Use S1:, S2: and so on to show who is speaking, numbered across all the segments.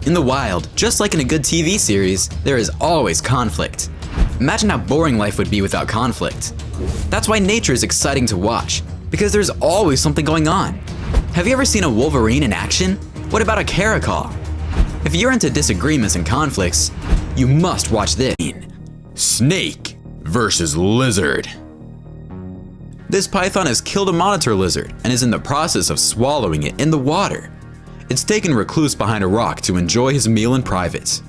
S1: In the wild, just like in a good TV series, there is always conflict. Imagine how boring life would be without conflict. That's why nature is exciting to watch, because there's always something going on. Have you ever seen a wolverine in action? What about a caracal? If you're into disagreements and conflicts, you must watch this. Snake versus lizard. This python has killed a monitor lizard and is in the process of swallowing it in the water. It's taken recluse behind a rock to enjoy his meal in private.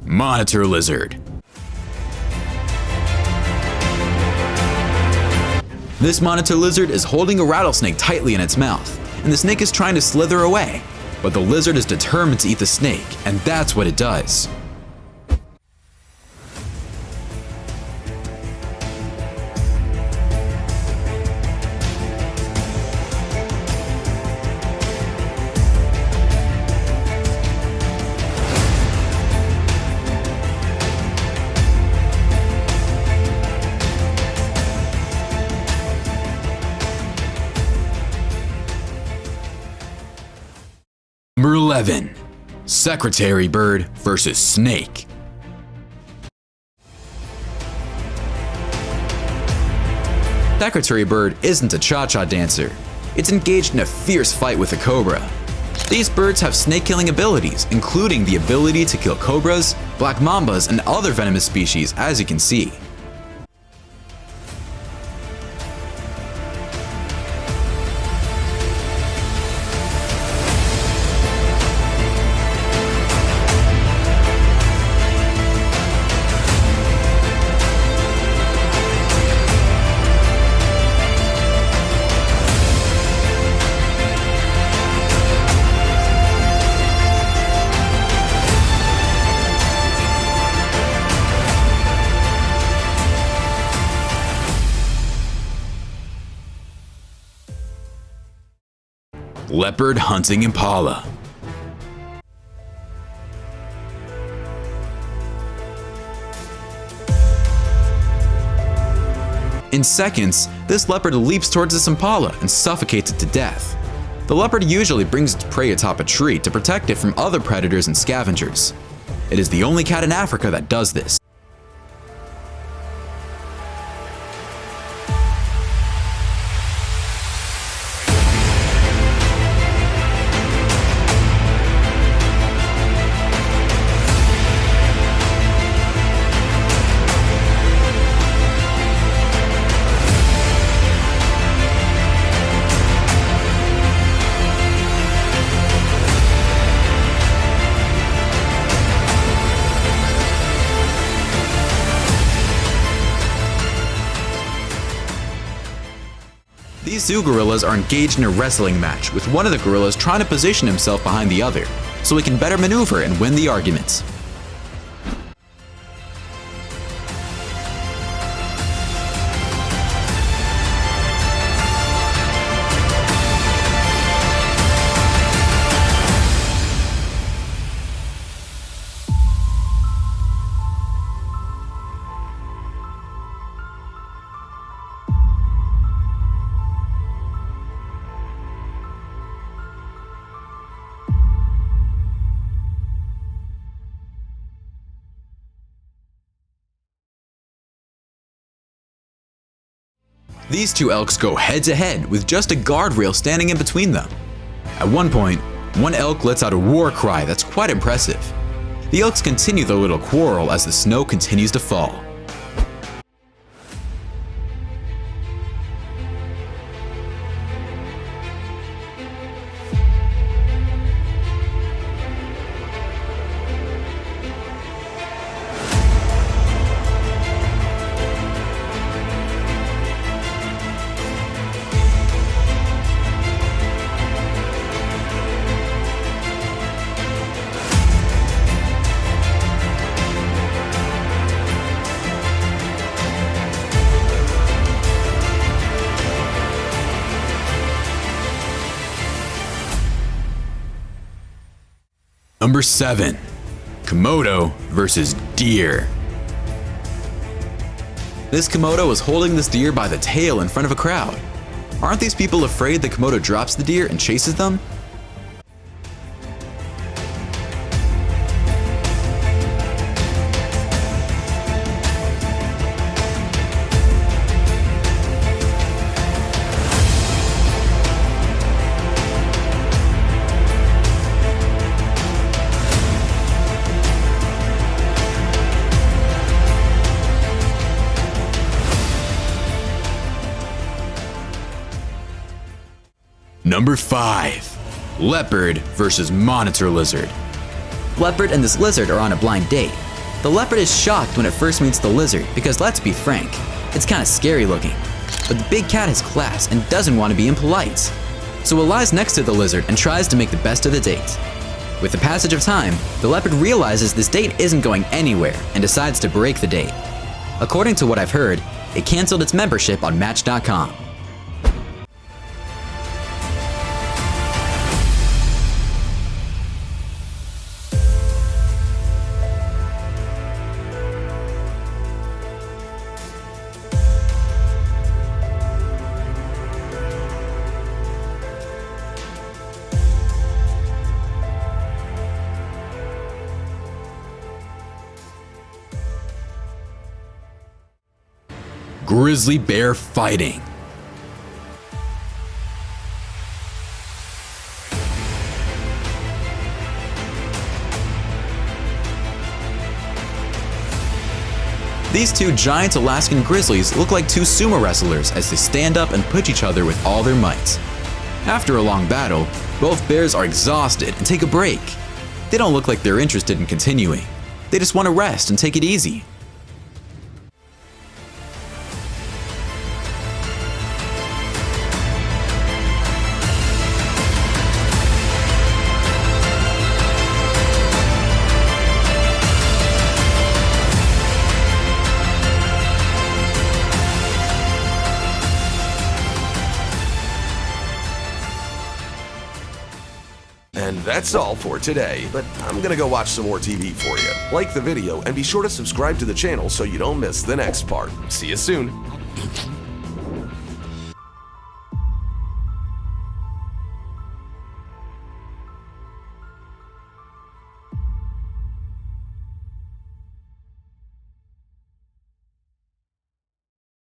S1: Monitor lizard. This monitor lizard is holding a rattlesnake tightly in its mouth, and the snake is trying to slither away. But the lizard is determined to eat the snake, and that's what it does. Number 11. Secretary bird versus snake. Secretary bird isn't a cha-cha dancer. It's engaged in a fierce fight with a cobra. These birds have snake-killing abilities, including the ability to kill cobras, black mambas, and other venomous species, as you can see. Leopard hunting impala. In seconds, this leopard leaps towards this impala and suffocates it to death. The leopard usually brings its prey atop a tree to protect it from other predators and scavengers. It is the only cat in Africa that does this. These zoo gorillas are engaged in a wrestling match, with one of the gorillas trying to position himself behind the other, so he can better maneuver and win the argument. These two elks go head to head with just a guardrail standing in between them. At one point, one elk lets out a war cry that's quite impressive. The elks continue their little quarrel as the snow continues to fall. Number 7. Komodo versus deer. This Komodo was holding this deer by the tail in front of a crowd. Aren't these people afraid the Komodo drops the deer and chases them? Number 5. Leopard versus monitor lizard. Leopard and this lizard are on a blind date. The leopard is shocked when it first meets the lizard because, let's be frank, it's kinda scary looking. But the big cat has class and doesn't want to be impolite. So it lies next to the lizard and tries to make the best of the date. With the passage of time, the leopard realizes this date isn't going anywhere and decides to break the date. According to what I've heard, it canceled its membership on Match.com. Grizzly bear fighting. These two giant Alaskan grizzlies look like two sumo wrestlers as they stand up and push each other with all their might. After a long battle, both bears are exhausted and take a break. They don't look like they're interested in continuing. They just want to rest and take it easy.
S2: And that's all for today, but I'm gonna go watch some more TV for you. Like the video and be sure to subscribe to the channel so you don't miss the next part. See you soon.